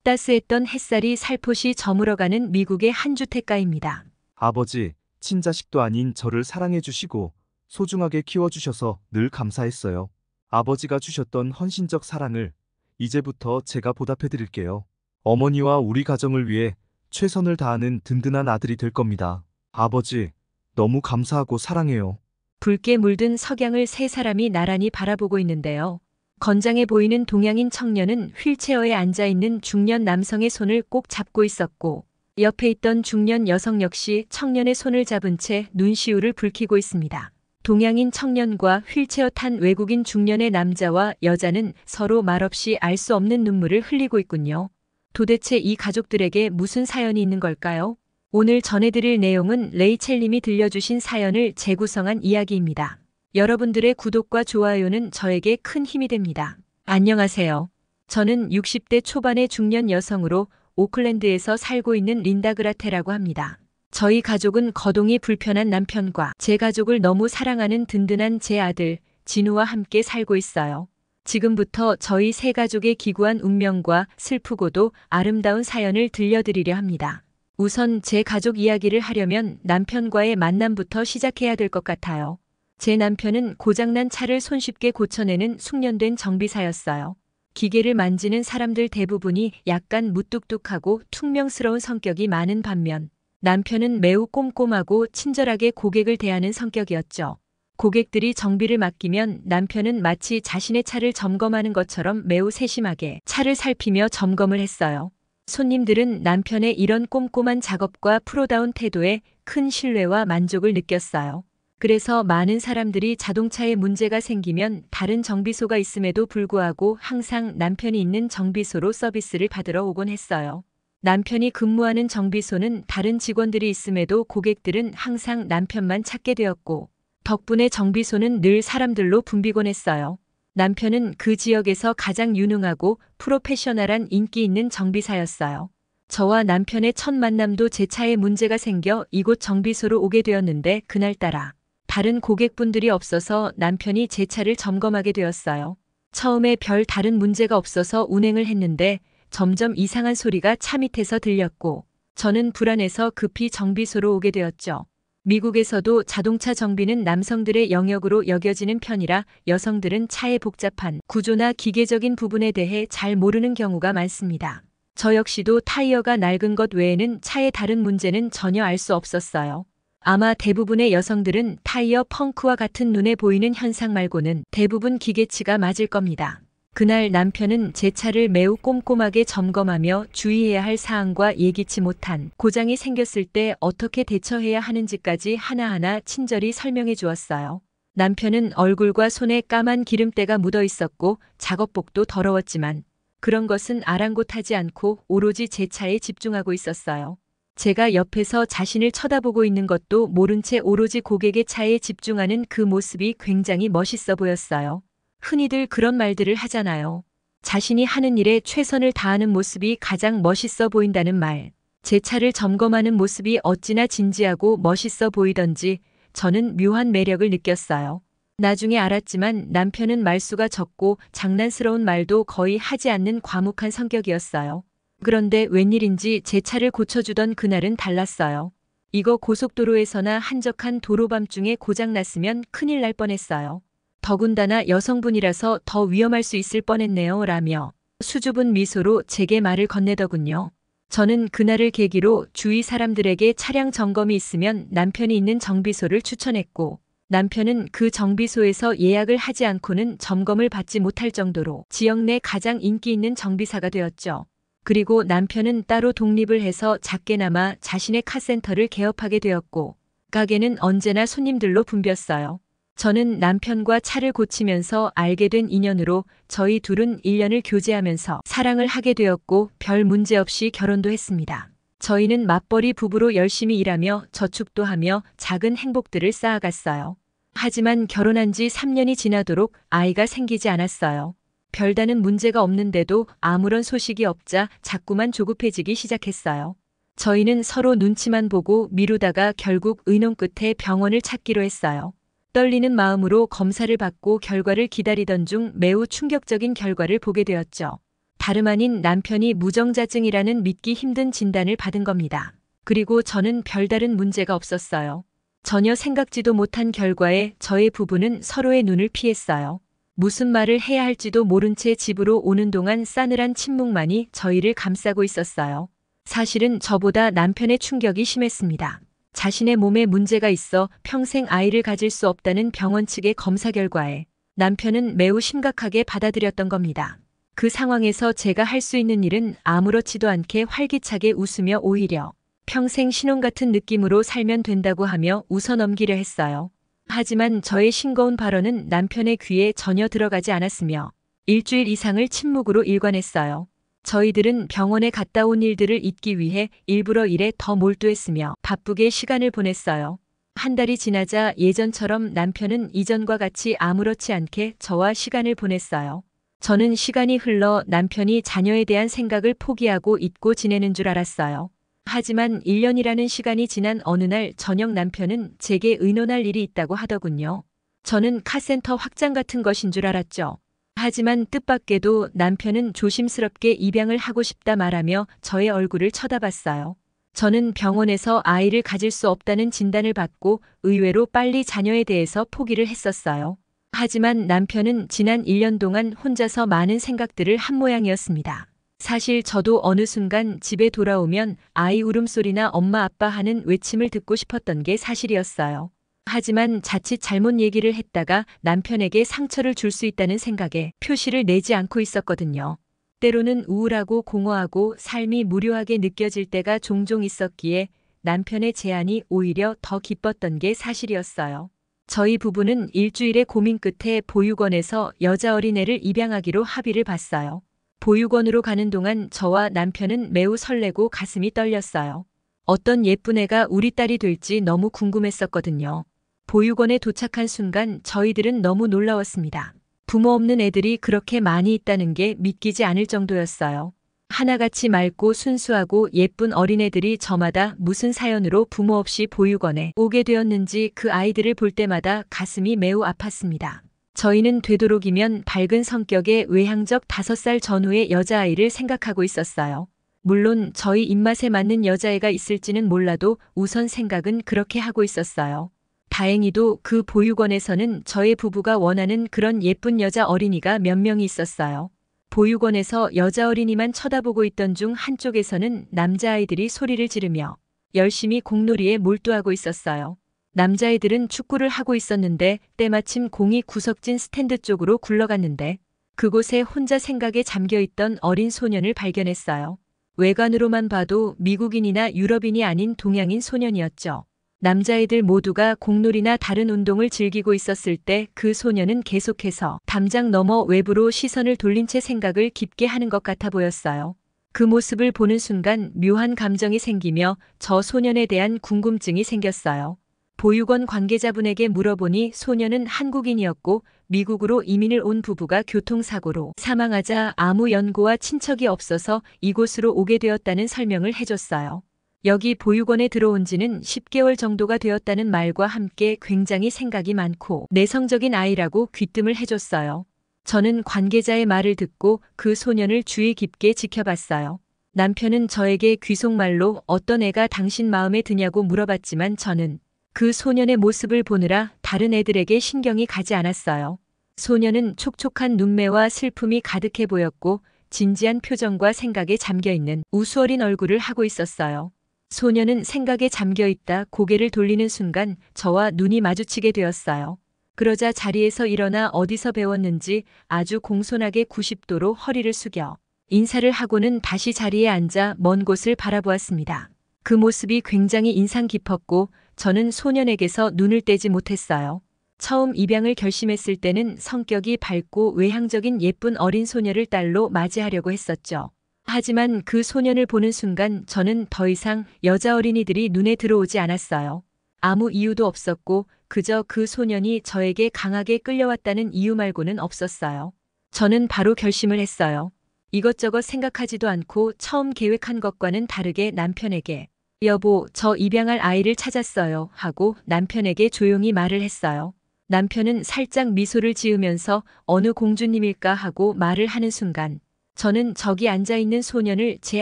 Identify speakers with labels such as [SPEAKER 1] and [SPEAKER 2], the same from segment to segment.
[SPEAKER 1] 따스했던 햇살이 살포시 저물어가는 미국의 한 주택가입니다.
[SPEAKER 2] 아버지, 친자식도 아닌 저를 사랑해 주시고 소중하게 키워주셔서 늘 감사했어요. 아버지가 주셨던 헌신적 사랑을 이제부터 제가 보답해 드릴게요. 어머니와 우리 가정을 위해 최선을 다하는 든든한 아들이 될 겁니다. 아버지, 너무 감사하고 사랑해요.
[SPEAKER 1] 붉게 물든 석양을 세 사람이 나란히 바라보고 있는데요. 건장해 보이는 동양인 청년은 휠체어에 앉아있는 중년 남성의 손을 꼭 잡고 있었고, 옆에 있던 중년 여성 역시 청년의 손을 잡은 채 눈시울을 붉히고 있습니다. 동양인 청년과 휠체어 탄 외국인 중년의 남자와 여자는 서로 말없이 알 수 없는 눈물을 흘리고 있군요. 도대체 이 가족들에게 무슨 사연이 있는 걸까요? 오늘 전해드릴 내용은 레이첼님이 들려주신 사연을 재구성한 이야기입니다. 여러분들의 구독과 좋아요는 저에게 큰 힘이 됩니다. 안녕하세요. 저는 60대 초반의 중년 여성으로 오클랜드에서 살고 있는 린다 그라테라고 합니다. 저희 가족은 거동이 불편한 남편과 제 가족을 너무 사랑하는 든든한 제 아들 진우와 함께 살고 있어요. 지금부터 저희 세 가족의 기구한 운명과 슬프고도 아름다운 사연을 들려드리려 합니다. 우선 제 가족 이야기를 하려면 남편과의 만남부터 시작해야 될 것 같아요. 제 남편은 고장난 차를 손쉽게 고쳐내는 숙련된 정비사였어요. 기계를 만지는 사람들 대부분이 약간 무뚝뚝하고 퉁명스러운 성격이 많은 반면 남편은 매우 꼼꼼하고 친절하게 고객을 대하는 성격이었죠. 고객들이 정비를 맡기면 남편은 마치 자신의 차를 점검하는 것처럼 매우 세심하게 차를 살피며 점검을 했어요. 손님들은 남편의 이런 꼼꼼한 작업과 프로다운 태도에 큰 신뢰와 만족을 느꼈어요. 그래서 많은 사람들이 자동차에 문제가 생기면 다른 정비소가 있음에도 불구하고 항상 남편이 있는 정비소로 서비스를 받으러 오곤 했어요. 남편이 근무하는 정비소는 다른 직원들이 있음에도 고객들은 항상 남편만 찾게 되었고, 덕분에 정비소는 늘 사람들로 붐비곤 했어요. 남편은 그 지역에서 가장 유능하고 프로페셔널한 인기 있는 정비사였어요. 저와 남편의 첫 만남도 제 차에 문제가 생겨 이곳 정비소로 오게 되었는데 그날따라 다른 고객분들이 없어서 남편이 제 차를 점검하게 되었어요. 처음에 별 다른 문제가 없어서 운행을 했는데 점점 이상한 소리가 차 밑에서 들렸고 저는 불안해서 급히 정비소로 오게 되었죠. 미국에서도 자동차 정비는 남성들의 영역으로 여겨지는 편이라 여성들은 차의 복잡한 구조나 기계적인 부분에 대해 잘 모르는 경우가 많습니다. 저 역시도 타이어가 낡은 것 외에는 차의 다른 문제는 전혀 알 수 없었어요. 아마 대부분의 여성들은 타이어 펑크와 같은 눈에 보이는 현상 말고는 대부분 기계치가 맞을 겁니다. 그날 남편은 제 차를 매우 꼼꼼하게 점검하며 주의해야 할 사항과 예기치 못한 고장이 생겼을 때 어떻게 대처해야 하는지까지 하나하나 친절히 설명해 주었어요. 남편은 얼굴과 손에 까만 기름때가 묻어 있었고 작업복도 더러웠지만 그런 것은 아랑곳하지 않고 오로지 제 차에 집중하고 있었어요. 제가 옆에서 자신을 쳐다보고 있는 것도 모른 채 오로지 고객의 차에 집중하는 그 모습이 굉장히 멋있어 보였어요. 흔히들 그런 말들을 하잖아요. 자신이 하는 일에 최선을 다하는 모습이 가장 멋있어 보인다는 말. 제 차를 점검하는 모습이 어찌나 진지하고 멋있어 보이던지 저는 묘한 매력을 느꼈어요. 나중에 알았지만 남편은 말수가 적고 장난스러운 말도 거의 하지 않는 과묵한 성격이었어요. 그런데 웬일인지 제 차를 고쳐주던 그날은 달랐어요. 이거 고속도로에서나 한적한 도로밤중에 고장났으면 큰일 날 뻔했어요. 더군다나 여성분이라서 더 위험할 수 있을 뻔했네요 라며 수줍은 미소로 제게 말을 건네더군요. 저는 그날을 계기로 주위 사람들에게 차량 점검이 있으면 남편이 있는 정비소를 추천했고 남편은 그 정비소에서 예약을 하지 않고는 점검을 받지 못할 정도로 지역 내 가장 인기 있는 정비사가 되었죠. 그리고 남편은 따로 독립을 해서 작게나마 자신의 카센터를 개업하게 되었고 가게는 언제나 손님들로 붐볐어요. 저는 남편과 차를 고치면서 알게 된 인연으로 저희 둘은 1년을 교제하면서 사랑을 하게 되었고 별 문제 없이 결혼도 했습니다. 저희는 맞벌이 부부로 열심히 일하며 저축도 하며 작은 행복들을 쌓아갔어요. 하지만 결혼한 지 3년이 지나도록 아이가 생기지 않았어요. 별다른 문제가 없는데도 아무런 소식이 없자 자꾸만 조급해지기 시작했어요. 저희는 서로 눈치만 보고 미루다가 결국 의논 끝에 병원을 찾기로 했어요. 떨리는 마음으로 검사를 받고 결과를 기다리던 중 매우 충격적인 결과를 보게 되었죠. 다름 아닌 남편이 무정자증이라는 믿기 힘든 진단을 받은 겁니다. 그리고 저는 별다른 문제가 없었어요. 전혀 생각지도 못한 결과에 저의 부부는 서로의 눈을 피했어요. 무슨 말을 해야 할지도 모른 채 집으로 오는 동안 싸늘한 침묵만이 저희를 감싸고 있었어요. 사실은 저보다 남편의 충격이 심했습니다. 자신의 몸에 문제가 있어 평생 아이를 가질 수 없다는 병원 측의 검사 결과에 남편은 매우 심각하게 받아들였던 겁니다. 그 상황에서 제가 할 수 있는 일은 아무렇지도 않게 활기차게 웃으며 오히려 평생 신혼 같은 느낌으로 살면 된다고 하며 웃어 넘기려 했어요. 하지만 저의 싱거운 발언은 남편의 귀에 전혀 들어가지 않았으며 일주일 이상을 침묵으로 일관했어요. 저희들은 병원에 갔다 온 일들을 잊기 위해 일부러 일에 더 몰두했으며 바쁘게 시간을 보냈어요. 한 달이 지나자 예전처럼 남편은 이전과 같이 아무렇지 않게 저와 시간을 보냈어요. 저는 시간이 흘러 남편이 자녀에 대한 생각을 포기하고 잊고 지내는 줄 알았어요. 하지만 1년이라는 시간이 지난 어느 날 저녁 남편은 제게 의논할 일이 있다고 하더군요. 저는 카센터 확장 같은 것인 줄 알았죠. 하지만 뜻밖에도 남편은 조심스럽게 입양을 하고 싶다 말하며 저의 얼굴을 쳐다봤어요. 저는 병원에서 아이를 가질 수 없다는 진단을 받고 의외로 빨리 자녀에 대해서 포기를 했었어요. 하지만 남편은 지난 1년 동안 혼자서 많은 생각들을 한 모양이었습니다. 사실 저도 어느 순간 집에 돌아오면 아이 울음소리나 엄마 아빠 하는 외침을 듣고 싶었던 게 사실이었어요. 하지만 자칫 잘못 얘기를 했다가 남편에게 상처를 줄 수 있다는 생각에 표시를 내지 않고 있었거든요. 때로는 우울하고 공허하고 삶이 무료하게 느껴질 때가 종종 있었기에 남편의 제안이 오히려 더 기뻤던 게 사실이었어요. 저희 부부는 일주일의 고민 끝에 보육원에서 여자 어린애를 입양하기로 합의를 봤어요. 보육원으로 가는 동안 저와 남편은 매우 설레고 가슴이 떨렸어요. 어떤 예쁜 애가 우리 딸이 될지 너무 궁금했었거든요. 보육원에 도착한 순간 저희들은 너무 놀라웠습니다. 부모 없는 애들이 그렇게 많이 있다는 게 믿기지 않을 정도였어요. 하나같이 맑고 순수하고 예쁜 어린애들이 저마다 무슨 사연으로 부모 없이 보육원에 오게 되었는지 그 아이들을 볼 때마다 가슴이 매우 아팠습니다. 저희는 되도록이면 밝은 성격의 외향적 5살 전후의 여자아이를 생각하고 있었어요. 물론 저희 입맛에 맞는 여자애가 있을지는 몰라도 우선 생각은 그렇게 하고 있었어요. 다행히도 그 보육원에서는 저의 부부가 원하는 그런 예쁜 여자 어린이가 몇 명이 있었어요. 보육원에서 여자 어린이만 쳐다보고 있던 중 한쪽에서는 남자아이들이 소리를 지르며 열심히 공놀이에 몰두하고 있었어요. 남자애들은 축구를 하고 있었는데 때마침 공이 구석진 스탠드 쪽으로 굴러갔는데 그곳에 혼자 생각에 잠겨있던 어린 소년을 발견했어요. 외관으로만 봐도 미국인이나 유럽인이 아닌 동양인 소년이었죠. 남자애들 모두가 공놀이나 다른 운동을 즐기고 있었을 때 그 소년은 계속해서 담장 너머 외부로 시선을 돌린 채 생각을 깊게 하는 것 같아 보였어요. 그 모습을 보는 순간 묘한 감정이 생기며 저 소년에 대한 궁금증이 생겼어요. 보육원 관계자분에게 물어보니 소년은 한국인이었고 미국으로 이민을 온 부부가 교통사고로 사망하자 아무 연고와 친척이 없어서 이곳으로 오게 되었다는 설명을 해줬어요. 여기 보육원에 들어온 지는 10개월 정도가 되었다는 말과 함께 굉장히 생각이 많고 내성적인 아이라고 귀뜸을 해줬어요. 저는 관계자의 말을 듣고 그 소년을 주의 깊게 지켜봤어요. 남편은 저에게 귀속말로 어떤 애가 당신 마음에 드냐고 물어봤지만 저는 그 소년의 모습을 보느라 다른 애들에게 신경이 가지 않았어요. 소년은 촉촉한 눈매와 슬픔이 가득해 보였고 진지한 표정과 생각에 잠겨있는 우수어린 얼굴을 하고 있었어요. 소년은 생각에 잠겨있다 고개를 돌리는 순간 저와 눈이 마주치게 되었어요. 그러자 자리에서 일어나 어디서 배웠는지 아주 공손하게 90도로 허리를 숙여 인사를 하고는 다시 자리에 앉아 먼 곳을 바라보았습니다. 그 모습이 굉장히 인상 깊었고 저는 소년에게서 눈을 떼지 못했어요. 처음 입양을 결심했을 때는 성격이 밝고 외향적인 예쁜 어린 소녀를 딸로 맞이하려고 했었죠. 하지만 그 소년을 보는 순간 저는 더 이상 여자 어린이들이 눈에 들어오지 않았어요. 아무 이유도 없었고 그저 그 소년이 저에게 강하게 끌려왔다는 이유 말고는 없었어요. 저는 바로 결심을 했어요. 이것저것 생각하지도 않고 처음 계획한 것과는 다르게 남편에게 여보, 저 입양할 아이를 찾았어요 하고 남편에게 조용히 말을 했어요. 남편은 살짝 미소를 지으면서 어느 공주님일까 하고 말을 하는 순간 저는 저기 앉아있는 소년을 제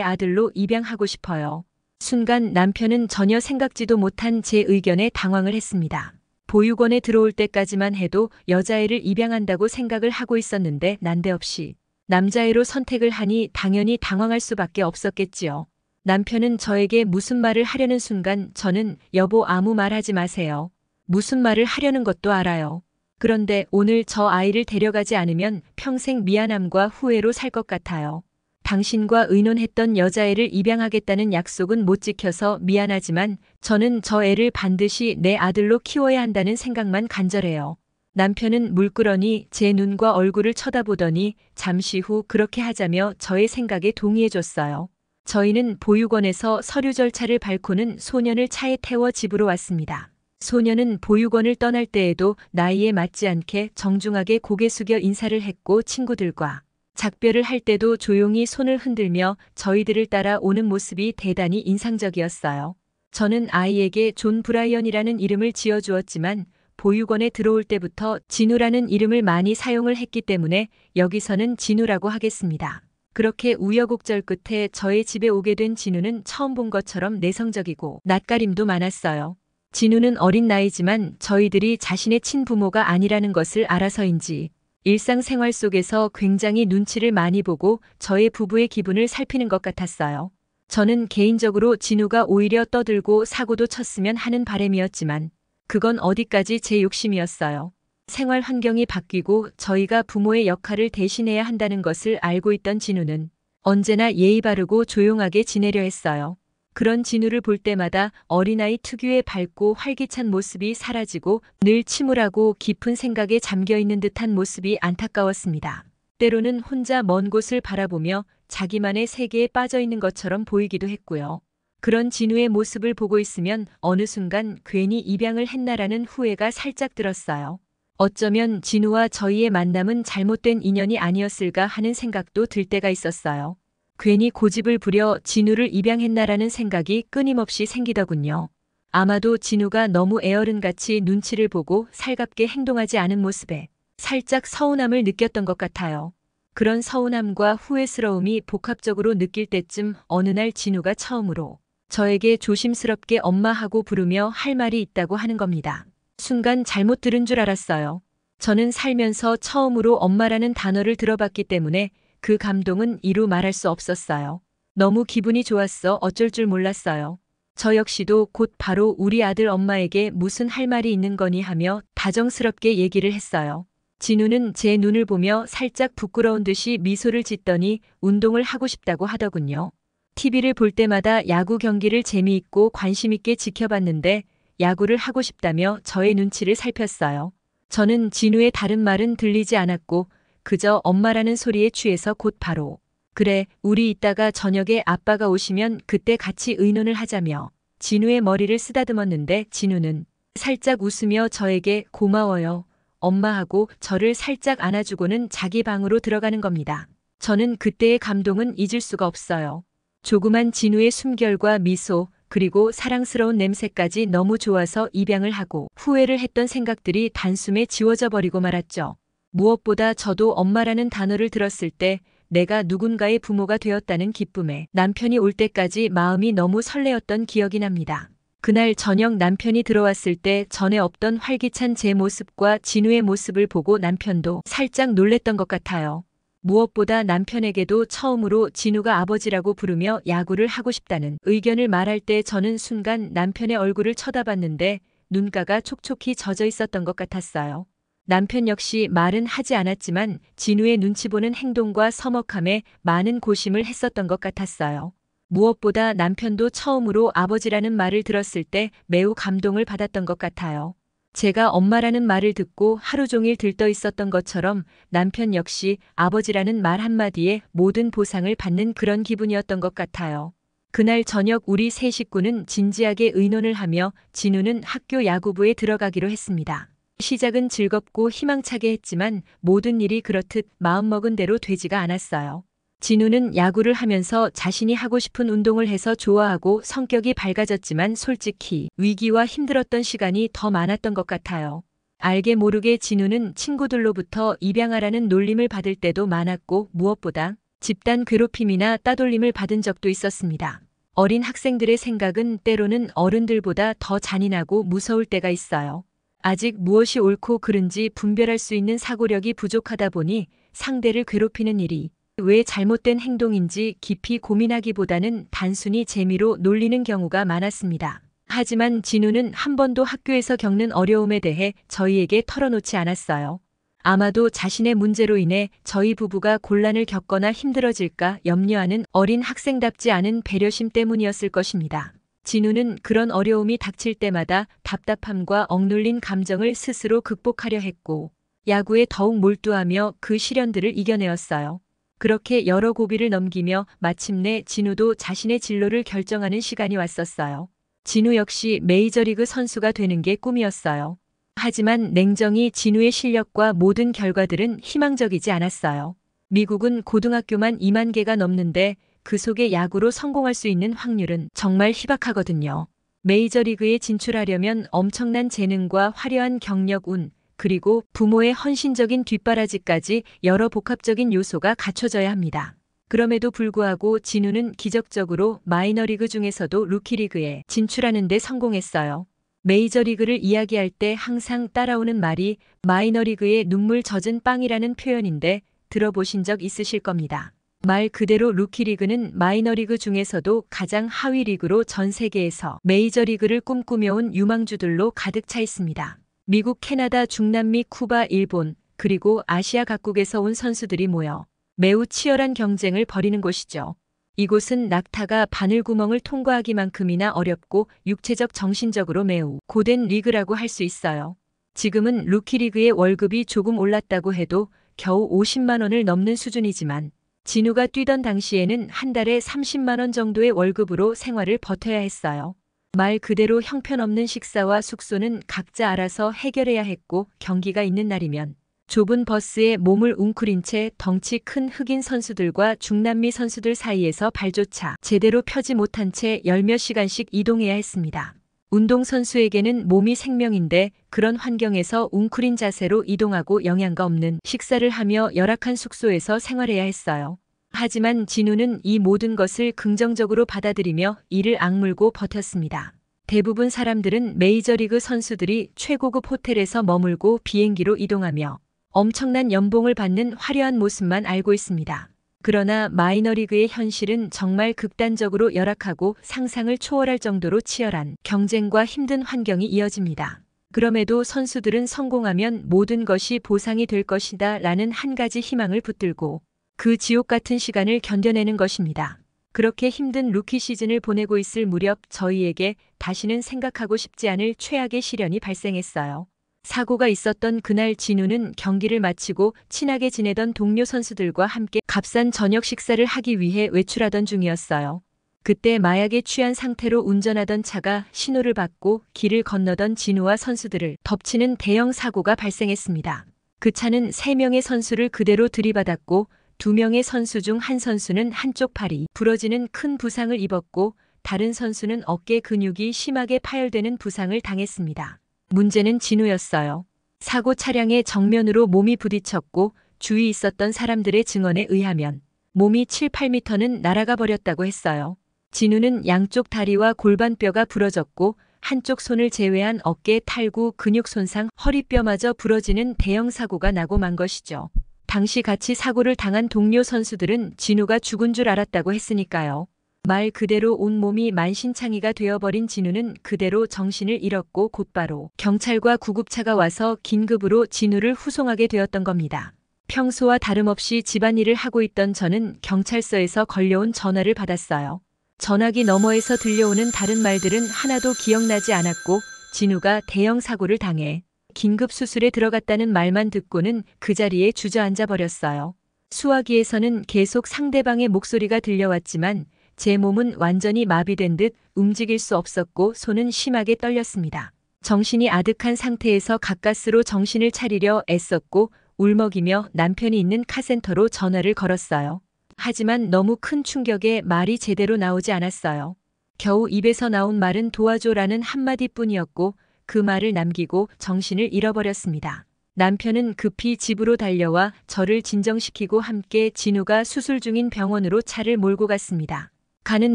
[SPEAKER 1] 아들로 입양하고 싶어요. 순간 남편은 전혀 생각지도 못한 제 의견에 당황을 했습니다. 보육원에 들어올 때까지만 해도 여자애를 입양한다고 생각을 하고 있었는데 난데없이 남자애로 선택을 하니 당연히 당황할 수밖에 없었겠지요. 남편은 저에게 무슨 말을 하려는 순간 저는 여보 아무 말 하지 마세요. 무슨 말을 하려는 것도 알아요. 그런데 오늘 저 아이를 데려가지 않으면 평생 미안함과 후회로 살 것 같아요. 당신과 의논했던 여자애를 입양하겠다는 약속은 못 지켜서 미안하지만 저는 저 애를 반드시 내 아들로 키워야 한다는 생각만 간절해요. 남편은 물끄러니 제 눈과 얼굴을 쳐다보더니 잠시 후 그렇게 하자며 저의 생각에 동의해줬어요. 저희는 보육원에서 서류 절차를 밟고는 소년을 차에 태워 집으로 왔습니다. 소년은 보육원을 떠날 때에도 나이에 맞지 않게 정중하게 고개 숙여 인사를 했고 친구들과 작별을 할 때도 조용히 손을 흔들며 저희들을 따라 오는 모습이 대단히 인상적이었어요. 저는 아이에게 존 브라이언이라는 이름을 지어주었지만 보육원에 들어올 때부터 진우라는 이름을 많이 사용을 했기 때문에 여기서는 진우라고 하겠습니다. 그렇게 우여곡절 끝에 저의 집에 오게 된 진우는 처음 본 것처럼 내성적이고 낯가림도 많았어요. 진우는 어린 나이지만 저희들이 자신의 친부모가 아니라는 것을 알아서인지 일상생활 속에서 굉장히 눈치를 많이 보고 저의 부부의 기분을 살피는 것 같았어요. 저는 개인적으로 진우가 오히려 떠들고 사고도 쳤으면 하는 바람이었지만 그건 어디까지 제 욕심이었어요. 생활 환경이 바뀌고 저희가 부모의 역할을 대신해야 한다는 것을 알고 있던 진우는 언제나 예의 바르고 조용하게 지내려 했어요. 그런 진우를 볼 때마다 어린아이 특유의 밝고 활기찬 모습이 사라지고 늘 침울하고 깊은 생각에 잠겨있는 듯한 모습이 안타까웠습니다. 때로는 혼자 먼 곳을 바라보며 자기만의 세계에 빠져있는 것처럼 보이기도 했고요. 그런 진우의 모습을 보고 있으면 어느 순간 괜히 입양을 했나라는 후회가 살짝 들었어요. 어쩌면 진우와 저희의 만남은 잘못된 인연이 아니었을까 하는 생각도 들 때가 있었어요. 괜히 고집을 부려 진우를 입양했나라는 생각이 끊임없이 생기더군요. 아마도 진우가 너무 애어른같이 눈치를 보고 살갑게 행동하지 않은 모습에 살짝 서운함을 느꼈던 것 같아요. 그런 서운함과 후회스러움이 복합적으로 느낄 때쯤 어느 날 진우가 처음으로 저에게 조심스럽게 엄마하고 부르며 할 말이 있다고 하는 겁니다. 순간 잘못 들은 줄 알았어요. 저는 살면서 처음으로 엄마라는 단어를 들어봤기 때문에 그 감동은 이루 말할 수 없었어요. 너무 기분이 좋았어 어쩔 줄 몰랐어요. 저 역시도 곧 바로 우리 아들 엄마에게 무슨 할 말이 있는 거니 하며 다정스럽게 얘기를 했어요. 진우는 제 눈을 보며 살짝 부끄러운 듯이 미소를 짓더니 운동을 하고 싶다고 하더군요. TV를 볼 때마다 야구 경기를 재미있고 관심있게 지켜봤는데 야구를 하고 싶다며 저의 눈치를 살폈어요. 저는 진우의 다른 말은 들리지 않았고 그저 엄마라는 소리에 취해서 곧바로 그래 우리 이따가 저녁에 아빠가 오시면 그때 같이 의논을 하자며 진우의 머리를 쓰다듬었는데 진우는 살짝 웃으며 저에게 고마워요 엄마하고 저를 살짝 안아주고는 자기 방으로 들어가는 겁니다. 저는 그때의 감동은 잊을 수가 없어요. 조그만 진우의 숨결과 미소 그리고 사랑스러운 냄새까지 너무 좋아서 입양을 하고 후회를 했던 생각들이 단숨에 지워져 버리고 말았죠. 무엇보다 저도 엄마라는 단어를 들었을 때 내가 누군가의 부모가 되었다는 기쁨에 남편이 올 때까지 마음이 너무 설레었던 기억이 납니다. 그날 저녁 남편이 들어왔을 때 전에 없던 활기찬 제 모습과 진우의 모습을 보고 남편도 살짝 놀랬던 것 같아요. 무엇보다 남편에게도 처음으로 진우가 아버지라고 부르며 야구를 하고 싶다는 의견을 말할 때 저는 순간 남편의 얼굴을 쳐다봤는데 눈가가 촉촉히 젖어 있었던 것 같았어요. 남편 역시 말은 하지 않았지만 진우의 눈치 보는 행동과 서먹함에 많은 고심을 했었던 것 같았어요. 무엇보다 남편도 처음으로 아버지라는 말을 들었을 때 매우 감동을 받았던 것 같아요. 제가 엄마라는 말을 듣고 하루 종일 들떠 있었던 것처럼 남편 역시 아버지라는 말 한마디에 모든 보상을 받는 그런 기분이었던 것 같아요. 그날 저녁 우리 세 식구는 진지하게 의논을 하며 진우는 학교 야구부에 들어가기로 했습니다. 시작은 즐겁고 희망차게 했지만 모든 일이 그렇듯 마음먹은 대로 되지가 않았어요. 진우는 야구를 하면서 자신이 하고 싶은 운동을 해서 좋아하고 성격이 밝아졌지만 솔직히 위기와 힘들었던 시간이 더 많았던 것 같아요. 알게 모르게 진우는 친구들로부터 입양하라는 놀림을 받을 때도 많았고 무엇보다 집단 괴롭힘이나 따돌림을 받은 적도 있었습니다. 어린 학생들의 생각은 때로는 어른들보다 더 잔인하고 무서울 때가 있어요. 아직 무엇이 옳고 그른지 분별할 수 있는 사고력이 부족하다 보니 상대를 괴롭히는 일이 왜 잘못된 행동인지 깊이 고민하기보다는 단순히 재미로 놀리는 경우가 많았습니다. 하지만 진우는 한 번도 학교에서 겪는 어려움에 대해 저희에게 털어놓지 않았어요. 아마도 자신의 문제로 인해 저희 부부가 곤란을 겪거나 힘들어질까 염려하는 어린 학생답지 않은 배려심 때문이었을 것입니다. 진우는 그런 어려움이 닥칠 때마다 답답함과 억눌린 감정을 스스로 극복하려 했고, 야구에 더욱 몰두하며 그 시련들을 이겨내었어요. 그렇게 여러 고비를 넘기며 마침내 진우도 자신의 진로를 결정하는 시간이 왔었어요. 진우 역시 메이저리그 선수가 되는 게 꿈이었어요. 하지만 냉정히 진우의 실력과 모든 결과들은 희망적이지 않았어요. 미국은 고등학교만 2만 개가 넘는데 그 속에 야구로 성공할 수 있는 확률은 정말 희박하거든요. 메이저리그에 진출하려면 엄청난 재능과 화려한 경력, 운, 그리고 부모의 헌신적인 뒷바라지까지 여러 복합적인 요소가 갖춰져야 합니다. 그럼에도 불구하고 진우는 기적적으로 마이너리그 중에서도 루키리그에 진출하는 데 성공했어요. 메이저리그를 이야기할 때 항상 따라오는 말이 마이너리그의 눈물 젖은 빵이라는 표현인데 들어보신 적 있으실 겁니다. 말 그대로 루키리그는 마이너리그 중에서도 가장 하위 리그로 전 세계에서 메이저리그를 꿈꾸며 온 유망주들로 가득 차 있습니다. 미국, 캐나다, 중남미, 쿠바, 일본, 그리고 아시아 각국에서 온 선수들이 모여 매우 치열한 경쟁을 벌이는 곳이죠. 이곳은 낙타가 바늘구멍을 통과하기만큼이나 어렵고 육체적 정신적으로 매우 고된 리그라고 할 수 있어요. 지금은 루키리그의 월급이 조금 올랐다고 해도 겨우 50만 원을 넘는 수준이지만 진우가 뛰던 당시에는 한 달에 30만 원 정도의 월급으로 생활을 버텨야 했어요. 말 그대로 형편없는 식사와 숙소는 각자 알아서 해결해야 했고, 경기가 있는 날이면 좁은 버스에 몸을 웅크린 채 덩치 큰 흑인 선수들과 중남미 선수들 사이에서 발조차 제대로 펴지 못한 채 열몇 시간씩 이동해야 했습니다. 운동선수에게는 몸이 생명인데 그런 환경에서 웅크린 자세로 이동하고 영양가 없는 식사를 하며 열악한 숙소에서 생활해야 했어요. 하지만 진우는 이 모든 것을 긍정적으로 받아들이며 이를 악물고 버텼습니다. 대부분 사람들은 메이저리그 선수들이 최고급 호텔에서 머물고 비행기로 이동하며 엄청난 연봉을 받는 화려한 모습만 알고 있습니다. 그러나 마이너리그의 현실은 정말 극단적으로 열악하고 상상을 초월할 정도로 치열한 경쟁과 힘든 환경이 이어집니다. 그럼에도 선수들은 성공하면 모든 것이 보상이 될 것이다 라는 한 가지 희망을 붙들고 그 지옥 같은 시간을 견뎌내는 것입니다. 그렇게 힘든 루키 시즌을 보내고 있을 무렵 저희에게 다시는 생각하고 싶지 않을 최악의 시련이 발생했어요. 사고가 있었던 그날 진우는 경기를 마치고 친하게 지내던 동료 선수들과 함께 값싼 저녁 식사를 하기 위해 외출하던 중이었어요. 그때 마약에 취한 상태로 운전하던 차가 신호를 받고 길을 건너던 진우와 선수들을 덮치는 대형 사고가 발생했습니다. 그 차는 3명의 선수를 그대로 들이받았고 2명의 선수 중 한 선수는 한쪽 팔이 부러지는 큰 부상을 입었고 다른 선수는 어깨 근육이 심하게 파열되는 부상을 당했습니다. 문제는 진우였어요. 사고 차량의 정면으로 몸이 부딪혔고 주위 있었던 사람들의 증언에 의하면 몸이 7, 8m는 날아가 버렸다고 했어요. 진우는 양쪽 다리와 골반뼈가 부러졌고 한쪽 손을 제외한 어깨 탈구, 근육 손상, 허리뼈마저 부러지는 대형 사고가 나고 만 것이죠. 당시 같이 사고를 당한 동료 선수들은 진우가 죽은 줄 알았다고 했으니까요. 말 그대로 온몸이 만신창이가 되어버린 진우는 그대로 정신을 잃었고 곧바로 경찰과 구급차가 와서 긴급으로 진우를 후송하게 되었던 겁니다. 평소와 다름없이 집안일을 하고 있던 저는 경찰서에서 걸려온 전화를 받았어요. 전화기 너머에서 들려오는 다른 말들은 하나도 기억나지 않았고 진우가 대형 사고를 당해 긴급 수술에 들어갔다는 말만 듣고는 그 자리에 주저앉아 버렸어요. 수화기에서는 계속 상대방의 목소리가 들려왔지만 제 몸은 완전히 마비된 듯 움직일 수 없었고 손은 심하게 떨렸습니다. 정신이 아득한 상태에서 가까스로 정신을 차리려 애썼고 울먹이며 남편이 있는 카센터로 전화를 걸었어요. 하지만 너무 큰 충격에 말이 제대로 나오지 않았어요. 겨우 입에서 나온 말은 도와줘라는 한마디뿐이었고 그 말을 남기고 정신을 잃어버렸습니다. 남편은 급히 집으로 달려와 저를 진정시키고 함께 진우가 수술 중인 병원으로 차를 몰고 갔습니다. 가는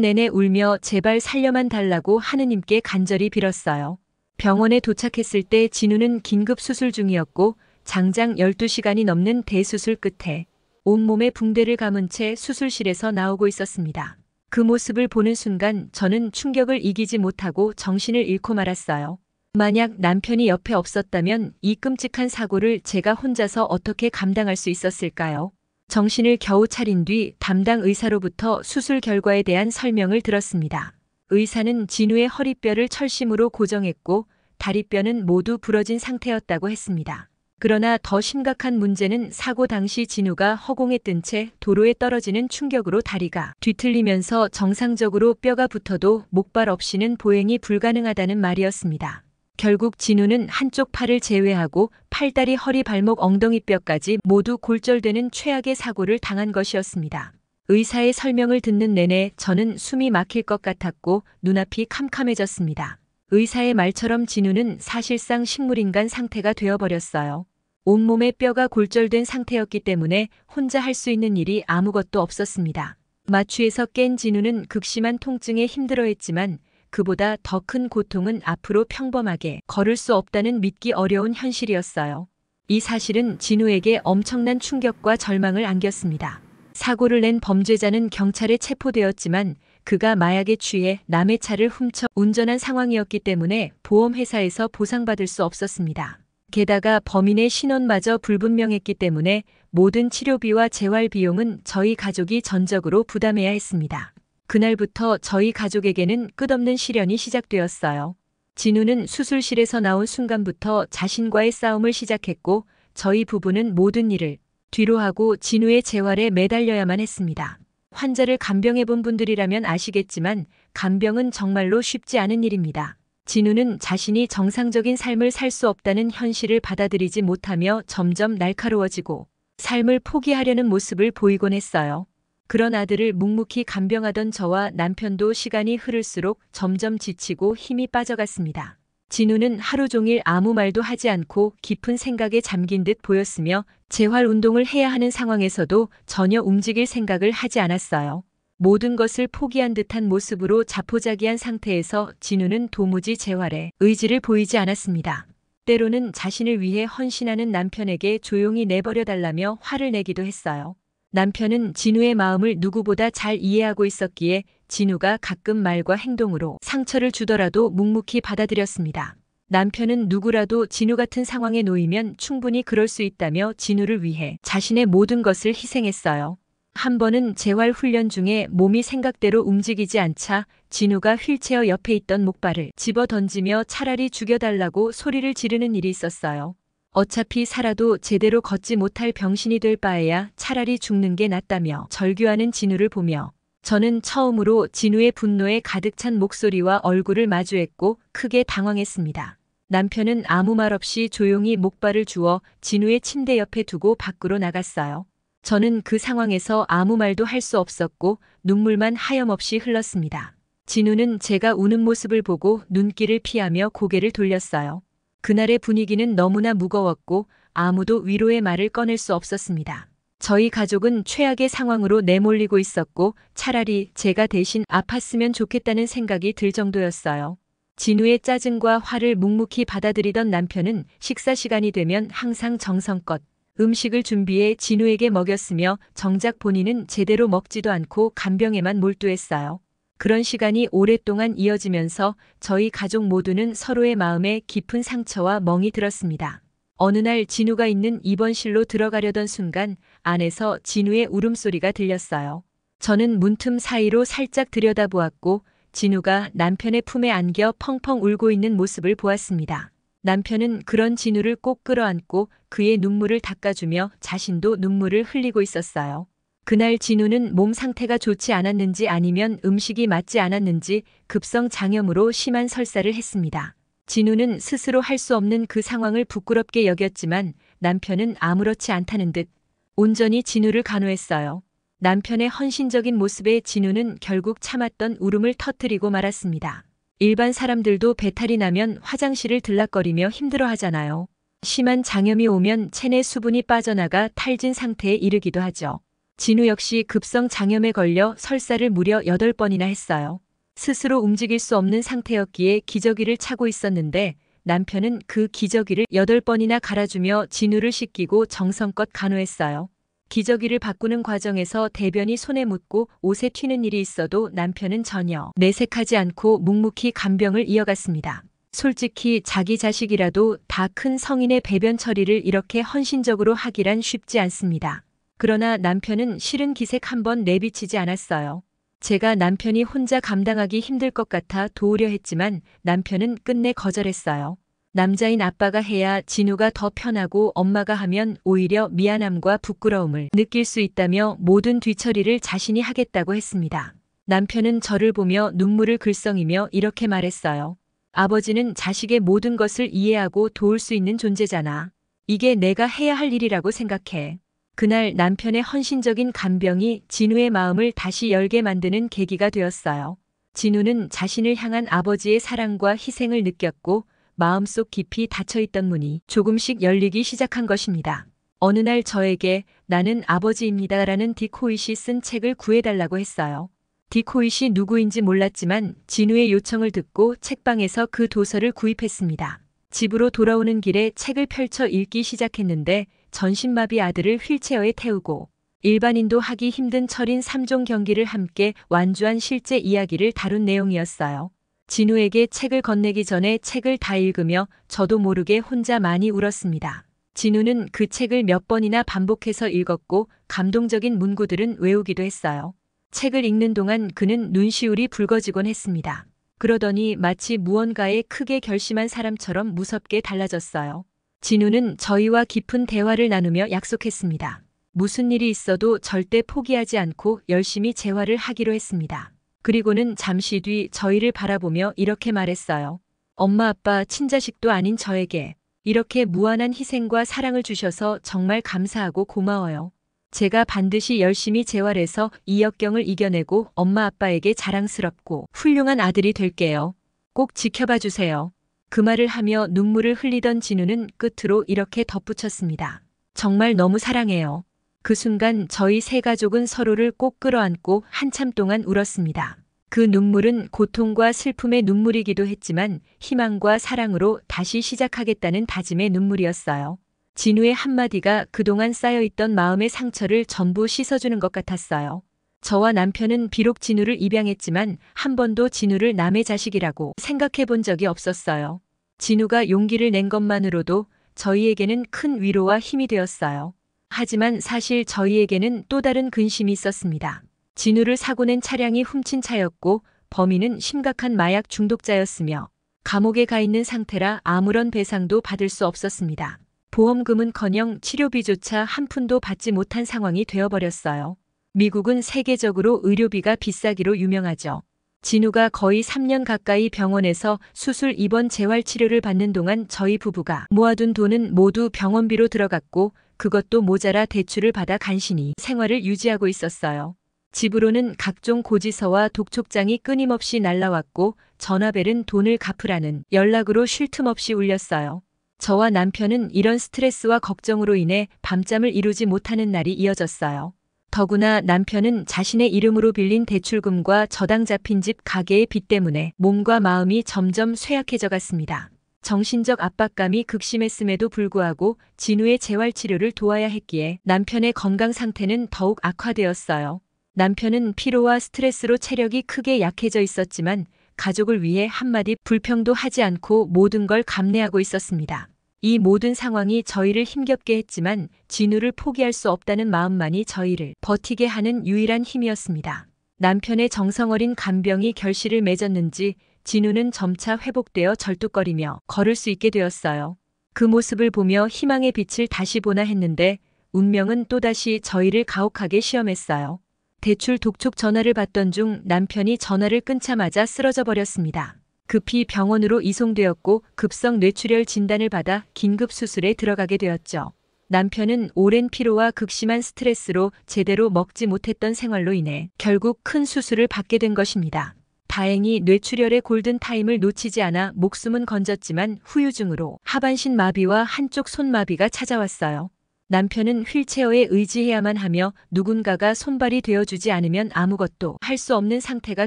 [SPEAKER 1] 내내 울며 제발 살려만 달라고 하느님께 간절히 빌었어요. 병원에 도착했을 때 진우는 긴급 수술 중이었고 장장 12시간이 넘는 대수술 끝에 온몸에 붕대를 감은 채 수술실에서 나오고 있었습니다. 그 모습을 보는 순간 저는 충격을 이기지 못하고 정신을 잃고 말았어요. 만약 남편이 옆에 없었다면 이 끔찍한 사고를 제가 혼자서 어떻게 감당할 수 있었을까요? 정신을 겨우 차린 뒤 담당 의사로부터 수술 결과에 대한 설명을 들었습니다. 의사는 진우의 허리뼈를 철심으로 고정했고 다리뼈는 모두 부러진 상태였다고 했습니다. 그러나 더 심각한 문제는 사고 당시 진우가 허공에 뜬 채 도로에 떨어지는 충격으로 다리가 뒤틀리면서 정상적으로 뼈가 붙어도 목발 없이는 보행이 불가능하다는 말이었습니다. 결국 진우는 한쪽 팔을 제외하고 팔다리, 허리, 발목, 엉덩이 뼈까지 모두 골절되는 최악의 사고를 당한 것이었습니다. 의사의 설명을 듣는 내내 저는 숨이 막힐 것 같았고 눈앞이 캄캄해졌습니다. 의사의 말처럼 진우는 사실상 식물인간 상태가 되어버렸어요. 온몸에 뼈가 골절된 상태였기 때문에 혼자 할 수 있는 일이 아무것도 없었습니다. 마취에서 깬 진우는 극심한 통증에 힘들어했지만 그보다 더 큰 고통은 앞으로 평범하게 걸을 수 없다는 믿기 어려운 현실이었어요. 이 사실은 진우에게 엄청난 충격과 절망을 안겼습니다. 사고를 낸 범죄자는 경찰에 체포되었지만 그가 마약에 취해 남의 차를 훔쳐 운전한 상황이었기 때문에 보험회사에서 보상받을 수 없었습니다. 게다가 범인의 신원마저 불분명했기 때문에 모든 치료비와 재활 비용은 저희 가족이 전적으로 부담해야 했습니다. 그날부터 저희 가족에게는 끝없는 시련이 시작되었어요. 진우는 수술실에서 나온 순간부터 자신과의 싸움을 시작했고 저희 부부는 모든 일을 뒤로하고 진우의 재활에 매달려야만 했습니다. 환자를 간병해본 분들이라면 아시겠지만 간병은 정말로 쉽지 않은 일입니다. 진우는 자신이 정상적인 삶을 살 수 없다는 현실을 받아들이지 못하며 점점 날카로워지고 삶을 포기하려는 모습을 보이곤 했어요. 그런 아들을 묵묵히 간병하던 저와 남편도 시간이 흐를수록 점점 지치고 힘이 빠져갔습니다. 진우는 하루 종일 아무 말도 하지 않고 깊은 생각에 잠긴 듯 보였으며 재활 운동을 해야 하는 상황에서도 전혀 움직일 생각을 하지 않았어요. 모든 것을 포기한 듯한 모습으로 자포자기한 상태에서 진우는 도무지 재활에 의지를 보이지 않았습니다. 때로는 자신을 위해 헌신하는 남편에게 조용히 내버려 달라며 화를 내기도 했어요. 남편은 진우의 마음을 누구보다 잘 이해하고 있었기에 진우가 가끔 말과 행동으로 상처를 주더라도 묵묵히 받아들였습니다. 남편은 누구라도 진우 같은 상황에 놓이면 충분히 그럴 수 있다며 진우를 위해 자신의 모든 것을 희생했어요. 한 번은 재활 훈련 중에 몸이 생각대로 움직이지 않자 진우가 휠체어 옆에 있던 목발을 집어 던지며 차라리 죽여달라고 소리를 지르는 일이 있었어요. 어차피 살아도 제대로 걷지 못할 병신이 될 바에야 차라리 죽는 게 낫다며 절규하는 진우를 보며 저는 처음으로 진우의 분노에 가득 찬 목소리와 얼굴을 마주했고 크게 당황했습니다. 남편은 아무 말 없이 조용히 목발을 주워 진우의 침대 옆에 두고 밖으로 나갔어요. 저는 그 상황에서 아무 말도 할 수 없었고 눈물만 하염없이 흘렀습니다. 진우는 제가 우는 모습을 보고 눈길을 피하며 고개를 돌렸어요. 그날의 분위기는 너무나 무거웠고 아무도 위로의 말을 꺼낼 수 없었습니다. 저희 가족은 최악의 상황으로 내몰리고 있었고 차라리 제가 대신 아팠으면 좋겠다는 생각이 들 정도였어요. 진우의 짜증과 화를 묵묵히 받아들이던 남편은 식사 시간이 되면 항상 정성껏 음식을 준비해 진우에게 먹였으며 정작 본인은 제대로 먹지도 않고 간병에만 몰두했어요. 그런 시간이 오랫동안 이어지면서 저희 가족 모두는 서로의 마음에 깊은 상처와 멍이 들었습니다. 어느 날 진우가 있는 입원실로 들어가려던 순간 안에서 진우의 울음소리가 들렸어요. 저는 문틈 사이로 살짝 들여다보았고 진우가 남편의 품에 안겨 펑펑 울고 있는 모습을 보았습니다. 남편은 그런 진우를 꼭 끌어안고 그의 눈물을 닦아주며 자신도 눈물을 흘리고 있었어요. 그날 진우는 몸 상태가 좋지 않았는지 아니면 음식이 맞지 않았는지 급성 장염으로 심한 설사를 했습니다. 진우는 스스로 할 수 없는 그 상황을 부끄럽게 여겼지만 남편은 아무렇지 않다는 듯 온전히 진우를 간호했어요. 남편의 헌신적인 모습에 진우는 결국 참았던 울음을 터뜨리고 말았습니다. 일반 사람들도 배탈이 나면 화장실을 들락거리며 힘들어하잖아요. 심한 장염이 오면 체내 수분이 빠져나가 탈진 상태에 이르기도 하죠. 진우 역시 급성 장염에 걸려 설사를 무려 8번이나 했어요. 스스로 움직일 수 없는 상태였기에 기저귀를 차고 있었는데 남편은 그 기저귀를 8번이나 갈아주며 진우를 씻기고 정성껏 간호했어요. 기저귀를 바꾸는 과정에서 대변이 손에 묻고 옷에 튀는 일이 있어도 남편은 전혀 내색하지 않고 묵묵히 간병을 이어갔습니다. 솔직히 자기 자식이라도 다 큰 성인의 배변 처리를 이렇게 헌신적으로 하기란 쉽지 않습니다. 그러나 남편은 싫은 기색 한번 내비치지 않았어요. 제가 남편이 혼자 감당하기 힘들 것 같아 도우려 했지만 남편은 끝내 거절했어요. 남자인 아빠가 해야 진우가 더 편하고 엄마가 하면 오히려 미안함과 부끄러움을 느낄 수 있다며 모든 뒤처리를 자신이 하겠다고 했습니다. 남편은 저를 보며 눈물을 글썽이며 이렇게 말했어요. 아버지는 자식의 모든 것을 이해하고 도울 수 있는 존재잖아. 이게 내가 해야 할 일이라고 생각해. 그날 남편의 헌신적인 간병이 진우의 마음을 다시 열게 만드는 계기가 되었어요. 진우는 자신을 향한 아버지의 사랑과 희생을 느꼈고 마음속 깊이 닫혀있던 문이 조금씩 열리기 시작한 것입니다. 어느 날 저에게 나는 아버지입니다라는 딕 호잇이 쓴 책을 구해달라고 했어요. 딕 호잇이 누구인지 몰랐지만 진우의 요청을 듣고 책방에서 그 도서를 구입했습니다. 집으로 돌아오는 길에 책을 펼쳐 읽기 시작했는데 전신마비 아들을 휠체어에 태우고 일반인도 하기 힘든 철인 3종 경기를 함께 완주한 실제 이야기를 다룬 내용이었어요. 진우에게 책을 건네기 전에 책을 다 읽으며 저도 모르게 혼자 많이 울었습니다. 진우는 그 책을 몇 번이나 반복해서 읽었고 감동적인 문구들은 외우기도 했어요. 책을 읽는 동안 그는 눈시울이 붉어지곤 했습니다. 그러더니 마치 무언가에 크게 결심한 사람처럼 무섭게 달라졌어요. 진우는 저희와 깊은 대화를 나누며 약속했습니다. 무슨 일이 있어도 절대 포기하지 않고 열심히 재활을 하기로 했습니다. 그리고는 잠시 뒤 저희를 바라보며 이렇게 말했어요. 엄마 아빠 친자식도 아닌 저에게 이렇게 무한한 희생과 사랑을 주셔서 정말 감사하고 고마워요. 제가 반드시 열심히 재활해서 이 역경을 이겨내고 엄마 아빠에게 자랑스럽고 훌륭한 아들이 될게요. 꼭 지켜봐 주세요. 그 말을 하며 눈물을 흘리던 진우는 끝으로 이렇게 덧붙였습니다. 정말 너무 사랑해요. 그 순간 저희 세 가족은 서로를 꼭 끌어안고 한참 동안 울었습니다. 그 눈물은 고통과 슬픔의 눈물이기도 했지만 희망과 사랑으로 다시 시작하겠다는 다짐의 눈물이었어요. 진우의 한마디가 그동안 쌓여있던 마음의 상처를 전부 씻어주는 것 같았어요. 저와 남편은 비록 진우를 입양했지만 한 번도 진우를 남의 자식이라고 생각해 본 적이 없었어요. 진우가 용기를 낸 것만으로도 저희에게는 큰 위로와 힘이 되었어요. 하지만 사실 저희에게는 또 다른 근심이 있었습니다. 진우를 사고 낸 차량이 훔친 차였고 범인은 심각한 마약 중독자였으며 감옥에 가 있는 상태라 아무런 배상도 받을 수 없었습니다. 보험금은커녕 치료비조차 한 푼도 받지 못한 상황이 되어버렸어요. 미국은 세계적으로 의료비가 비싸기로 유명하죠. 진우가 거의 3년 가까이 병원에서 수술 입원 재활 치료를 받는 동안 저희 부부가 모아둔 돈은 모두 병원비로 들어갔고 그것도 모자라 대출을 받아 간신히 생활을 유지하고 있었어요. 집으로는 각종 고지서와 독촉장이 끊임없이 날라왔고 전화벨은 돈을 갚으라는 연락으로 쉴 틈 없이 울렸어요. 저와 남편은 이런 스트레스와 걱정으로 인해 밤잠을 이루지 못하는 날이 이어졌어요. 더구나 남편은 자신의 이름으로 빌린 대출금과 저당 잡힌 집 가게의 빚 때문에 몸과 마음이 점점 쇠약해져 갔습니다. 정신적 압박감이 극심했음에도 불구하고 진우의 재활치료를 도와야 했기에 남편의 건강 상태는 더욱 악화되었어요. 남편은 피로와 스트레스로 체력이 크게 약해져 있었지만 가족을 위해 한마디 불평도 하지 않고 모든 걸 감내하고 있었습니다. 이 모든 상황이 저희를 힘겹게 했지만 진우를 포기할 수 없다는 마음만이 저희를 버티게 하는 유일한 힘이었습니다. 남편의 정성어린 간병이 결실을 맺었는지 진우는 점차 회복되어 절뚝거리며 걸을 수 있게 되었어요. 그 모습을 보며 희망의 빛을 다시 보나 했는데 운명은 또다시 저희를 가혹하게 시험했어요. 대출 독촉 전화를 받던 중 남편이 전화를 끊자마자 쓰러져 버렸습니다. 급히 병원으로 이송되었고 급성 뇌출혈 진단을 받아 긴급 수술에 들어가게 되었죠. 남편은 오랜 피로와 극심한 스트레스로 제대로 먹지 못했던 생활로 인해 결국 큰 수술을 받게 된 것입니다. 다행히 뇌출혈의 골든타임을 놓치지 않아 목숨은 건졌지만 후유증으로 하반신 마비와 한쪽 손마비가 찾아왔어요. 남편은 휠체어에 의지해야만 하며 누군가가 손발이 되어주지 않으면 아무것도 할 수 없는 상태가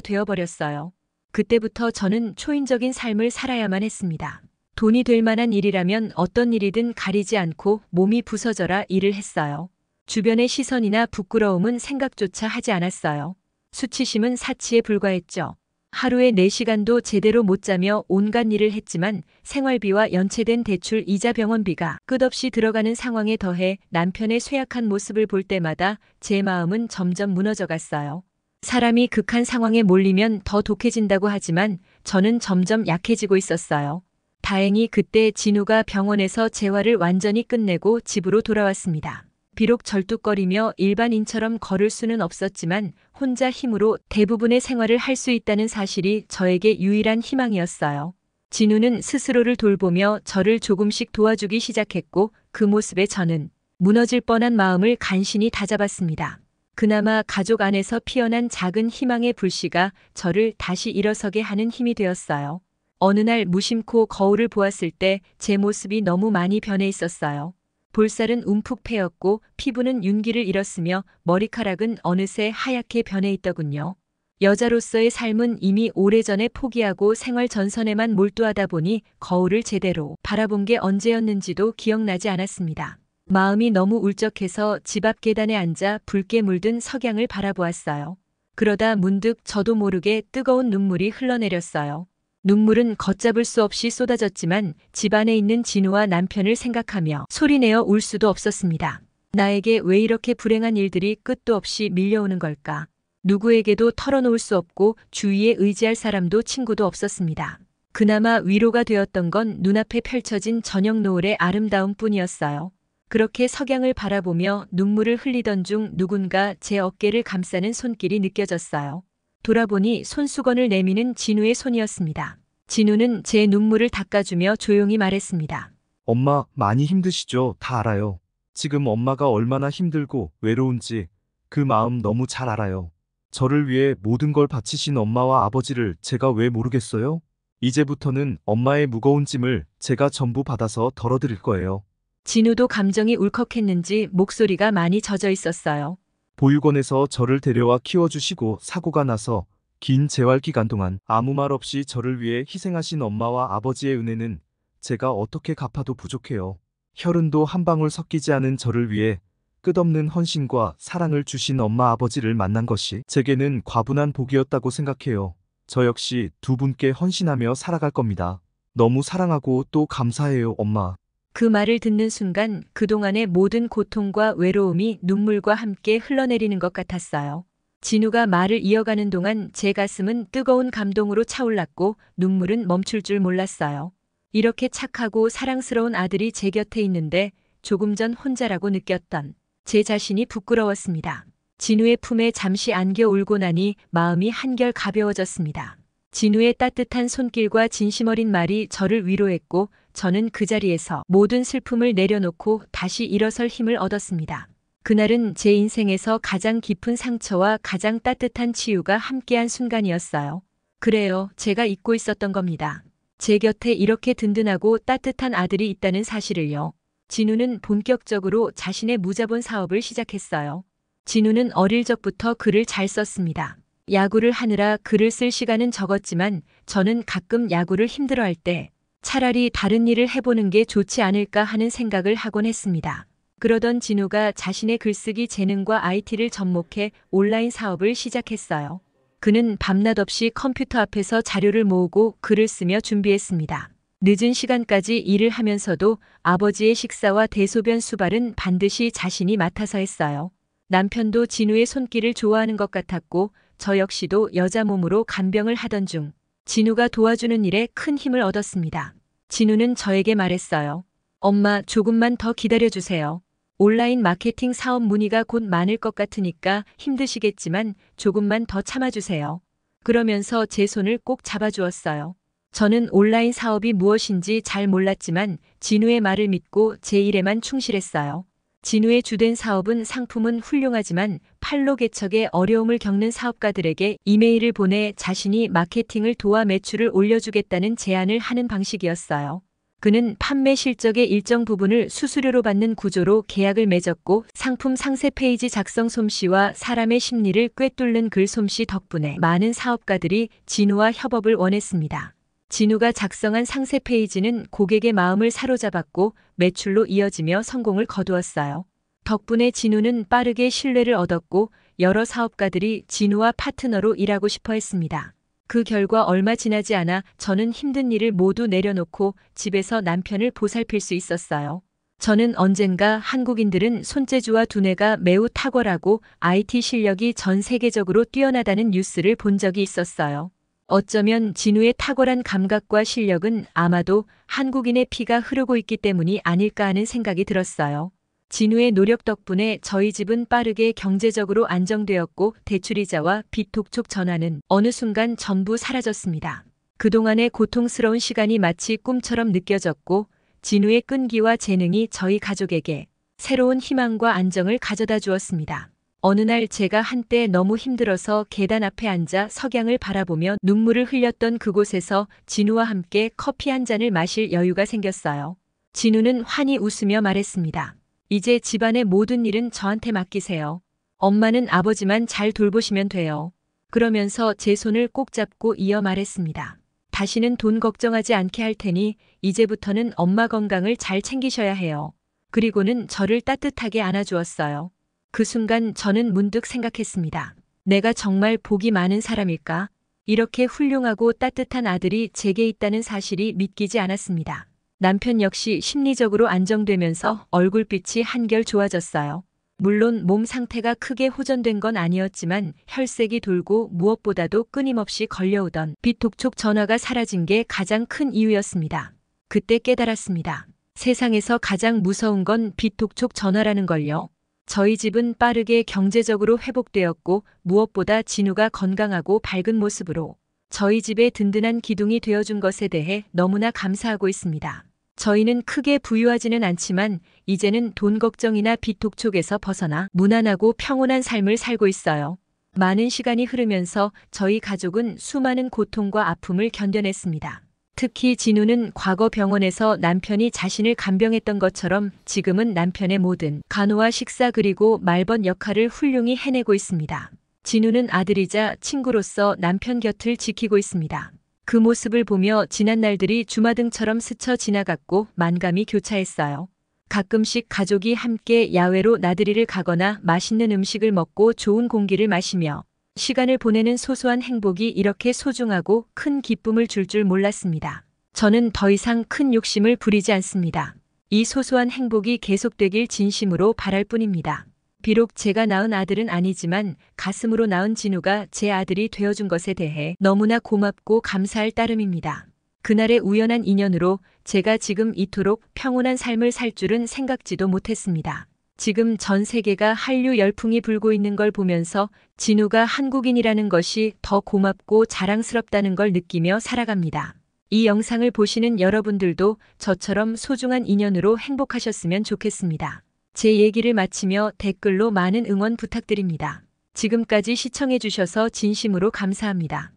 [SPEAKER 1] 되어버렸어요. 그때부터 저는 초인적인 삶을 살아야만 했습니다. 돈이 될 만한 일이라면 어떤 일이든 가리지 않고 몸이 부서져라 일을 했어요. 주변의 시선이나 부끄러움은 생각조차 하지 않았어요. 수치심은 사치에 불과했죠. 하루에 4시간도 제대로 못 자며 온갖 일을 했지만 생활비와 연체된 대출 이자 병원비가 끝없이 들어가는 상황에 더해 남편의 쇠약한 모습을 볼 때마다 제 마음은 점점 무너져갔어요. 사람이 극한 상황에 몰리면 더 독해진다고 하지만 저는 점점 약해지고 있었어요. 다행히 그때 진우가 병원에서 재활을 완전히 끝내고 집으로 돌아왔습니다. 비록 절뚝거리며 일반인처럼 걸을 수는 없었지만 혼자 힘으로 대부분의 생활을 할 수 있다는 사실이 저에게 유일한 희망이었어요. 진우는 스스로를 돌보며 저를 조금씩 도와주기 시작했고 그 모습에 저는 무너질 뻔한 마음을 간신히 다잡았습니다. 그나마 가족 안에서 피어난 작은 희망의 불씨가 저를 다시 일어서게 하는 힘이 되었어요. 어느 날 무심코 거울을 보았을 때 제 모습이 너무 많이 변해 있었어요. 볼살은 움푹 패였고 피부는 윤기를 잃었으며 머리카락은 어느새 하얗게 변해 있더군요. 여자로서의 삶은 이미 오래전에 포기하고 생활 전선에만 몰두하다 보니 거울을 제대로 바라본 게 언제였는지도 기억나지 않았습니다. 마음이 너무 울적해서 집 앞 계단에 앉아 붉게 물든 석양을 바라보았어요. 그러다 문득 저도 모르게 뜨거운 눈물이 흘러내렸어요. 눈물은 걷잡을 수 없이 쏟아졌지만 집 안에 있는 진우와 남편을 생각하며 소리내어 울 수도 없었습니다. 나에게 왜 이렇게 불행한 일들이 끝도 없이 밀려오는 걸까? 누구에게도 털어놓을 수 없고 주위에 의지할 사람도 친구도 없었습니다. 그나마 위로가 되었던 건 눈앞에 펼쳐진 저녁 노을의 아름다움 뿐이었어요. 그렇게 석양을 바라보며 눈물을 흘리던 중 누군가 제 어깨를 감싸는 손길이 느껴졌어요. 돌아보니 손수건을 내미는 진우의 손이었습니다. 진우는 제 눈물을 닦아주며 조용히 말했습니다.
[SPEAKER 2] 엄마, 많이 힘드시죠? 다 알아요. 지금 엄마가 얼마나 힘들고 외로운지 그 마음 너무 잘 알아요. 저를 위해 모든 걸 바치신 엄마와 아버지를 제가 왜 모르겠어요? 이제부터는 엄마의 무거운 짐을 제가 전부 받아서 덜어드릴 거예요.
[SPEAKER 1] 진우도 감정이 울컥했는지 목소리가 많이 젖어 있었어요.
[SPEAKER 2] 보육원에서 저를 데려와 키워주시고 사고가 나서 긴 재활 기간 동안 아무 말 없이 저를 위해 희생하신 엄마와 아버지의 은혜는 제가 어떻게 갚아도 부족해요. 혈흔도 한 방울 섞이지 않은 저를 위해 끝없는 헌신과 사랑을 주신 엄마 아버지를 만난 것이 제게는 과분한 복이었다고 생각해요. 저 역시 두 분께 헌신하며 살아갈 겁니다. 너무 사랑하고 또 감사해요, 엄마.
[SPEAKER 1] 그 말을 듣는 순간 그동안의 모든 고통과 외로움이 눈물과 함께 흘러내리는 것 같았어요. 진우가 말을 이어가는 동안 제 가슴은 뜨거운 감동으로 차올랐고 눈물은 멈출 줄 몰랐어요. 이렇게 착하고 사랑스러운 아들이 제 곁에 있는데 조금 전 혼자라고 느꼈던 제 자신이 부끄러웠습니다. 진우의 품에 잠시 안겨 울고 나니 마음이 한결 가벼워졌습니다. 진우의 따뜻한 손길과 진심 어린 말이 저를 위로했고 저는 그 자리에서 모든 슬픔을 내려놓고 다시 일어설 힘을 얻었습니다. 그날은 제 인생에서 가장 깊은 상처와 가장 따뜻한 치유가 함께한 순간이었어요. 그래요, 제가 잊고 있었던 겁니다. 제 곁에 이렇게 든든하고 따뜻한 아들이 있다는 사실을요. 진우는 본격적으로 자신의 무자본 사업을 시작했어요. 진우는 어릴 적부터 글을 잘 썼습니다. 야구를 하느라 글을 쓸 시간은 적었지만 저는 가끔 야구를 힘들어할 때 차라리 다른 일을 해보는 게 좋지 않을까 하는 생각을 하곤 했습니다. 그러던 진우가 자신의 글쓰기 재능과 IT를 접목해 온라인 사업을 시작했어요. 그는 밤낮 없이 컴퓨터 앞에서 자료를 모으고 글을 쓰며 준비했습니다. 늦은 시간까지 일을 하면서도 아버지의 식사와 대소변 수발은 반드시 자신이 맡아서 했어요. 남편도 진우의 손길을 좋아하는 것 같았고 저 역시도 여자 몸으로 간병을 하던 중 진우가 도와주는 일에 큰 힘을 얻었습니다. 진우는 저에게 말했어요. 엄마, 조금만 더 기다려주세요. 온라인 마케팅 사업 문의가 곧 많을 것 같으니까 힘드시겠지만 조금만 더 참아주세요. 그러면서 제 손을 꼭 잡아주었어요. 저는 온라인 사업이 무엇인지 잘 몰랐지만 진우의 말을 믿고 제 일에만 충실했어요. 진우의 주된 사업은 상품은 훌륭하지만 판로 개척에 어려움을 겪는 사업가들에게 이메일을 보내 자신이 마케팅을 도와 매출을 올려주겠다는 제안을 하는 방식이었어요. 그는 판매 실적의 일정 부분을 수수료로 받는 구조로 계약을 맺었고 상품 상세 페이지 작성 솜씨와 사람의 심리를 꿰뚫는 글 솜씨 덕분에 많은 사업가들이 진우와 협업을 원했습니다. 진우가 작성한 상세 페이지는 고객의 마음을 사로잡았고 매출로 이어지며 성공을 거두었어요. 덕분에 진우는 빠르게 신뢰를 얻었고 여러 사업가들이 진우와 파트너로 일하고 싶어 했습니다. 그 결과 얼마 지나지 않아 저는 힘든 일을 모두 내려놓고 집에서 남편을 보살필 수 있었어요. 저는 언젠가 한국인들은 손재주와 두뇌가 매우 탁월하고 IT 실력이 전 세계적으로 뛰어나다는 뉴스를 본 적이 있었어요. 어쩌면 진우의 탁월한 감각과 실력은 아마도 한국인의 피가 흐르고 있기 때문이 아닐까 하는 생각이 들었어요. 진우의 노력 덕분에 저희 집은 빠르게 경제적으로 안정되었고 대출이자와 빚독촉 전화는 어느 순간 전부 사라졌습니다. 그동안의 고통스러운 시간이 마치 꿈처럼 느껴졌고 진우의 끈기와 재능이 저희 가족에게 새로운 희망과 안정을 가져다 주었습니다. 어느 날 제가 한때 너무 힘들어서 계단 앞에 앉아 석양을 바라보며 눈물을 흘렸던 그곳에서 진우와 함께 커피 한 잔을 마실 여유가 생겼어요. 진우는 환히 웃으며 말했습니다. 이제 집안의 모든 일은 저한테 맡기세요. 엄마는 아버지만 잘 돌보시면 돼요. 그러면서 제 손을 꼭 잡고 이어 말했습니다. 다시는 돈 걱정하지 않게 할 테니 이제부터는 엄마 건강을 잘 챙기셔야 해요. 그리고는 저를 따뜻하게 안아주었어요. 그 순간 저는 문득 생각했습니다. 내가 정말 복이 많은 사람일까? 이렇게 훌륭하고 따뜻한 아들이 제게 있다는 사실이 믿기지 않았습니다. 남편 역시 심리적으로 안정되면서 얼굴빛이 한결 좋아졌어요. 물론 몸 상태가 크게 호전된 건 아니었지만 혈색이 돌고 무엇보다도 끊임없이 걸려오던 빚독촉 전화가 사라진 게 가장 큰 이유였습니다. 그때 깨달았습니다. 세상에서 가장 무서운 건 빚독촉 전화라는 걸요. 저희 집은 빠르게 경제적으로 회복되었고 무엇보다 진우가 건강하고 밝은 모습으로 저희 집의 든든한 기둥이 되어준 것에 대해 너무나 감사하고 있습니다. 저희는 크게 부유하지는 않지만 이제는 돈 걱정이나 빚독촉에서 벗어나 무난하고 평온한 삶을 살고 있어요. 많은 시간이 흐르면서 저희 가족은 수많은 고통과 아픔을 견뎌냈습니다. 특히 진우는 과거 병원에서 남편이 자신을 간병했던 것처럼 지금은 남편의 모든 간호와 식사 그리고 말벗 역할을 훌륭히 해내고 있습니다. 진우는 아들이자 친구로서 남편 곁을 지키고 있습니다. 그 모습을 보며 지난 날들이 주마등처럼 스쳐 지나갔고 만감이 교차했어요. 가끔씩 가족이 함께 야외로 나들이를 가거나 맛있는 음식을 먹고 좋은 공기를 마시며 시간을 보내는 소소한 행복이 이렇게 소중하고 큰 기쁨을 줄 줄 몰랐습니다. 저는 더 이상 큰 욕심을 부리지 않습니다. 이 소소한 행복이 계속되길 진심으로 바랄 뿐입니다. 비록 제가 낳은 아들은 아니지만 가슴으로 낳은 진우가 제 아들이 되어준 것에 대해 너무나 고맙고 감사할 따름입니다. 그날의 우연한 인연으로 제가 지금 이토록 평온한 삶을 살 줄은 생각지도 못했습니다. 지금 전 세계가 한류 열풍이 불고 있는 걸 보면서 진우가 한국인이라는 것이 더 고맙고 자랑스럽다는 걸 느끼며 살아갑니다. 이 영상을 보시는 여러분들도 저처럼 소중한 인연으로 행복하셨으면 좋겠습니다. 제 얘기를 마치며 댓글로 많은 응원 부탁드립니다. 지금까지 시청해주셔서 진심으로 감사합니다.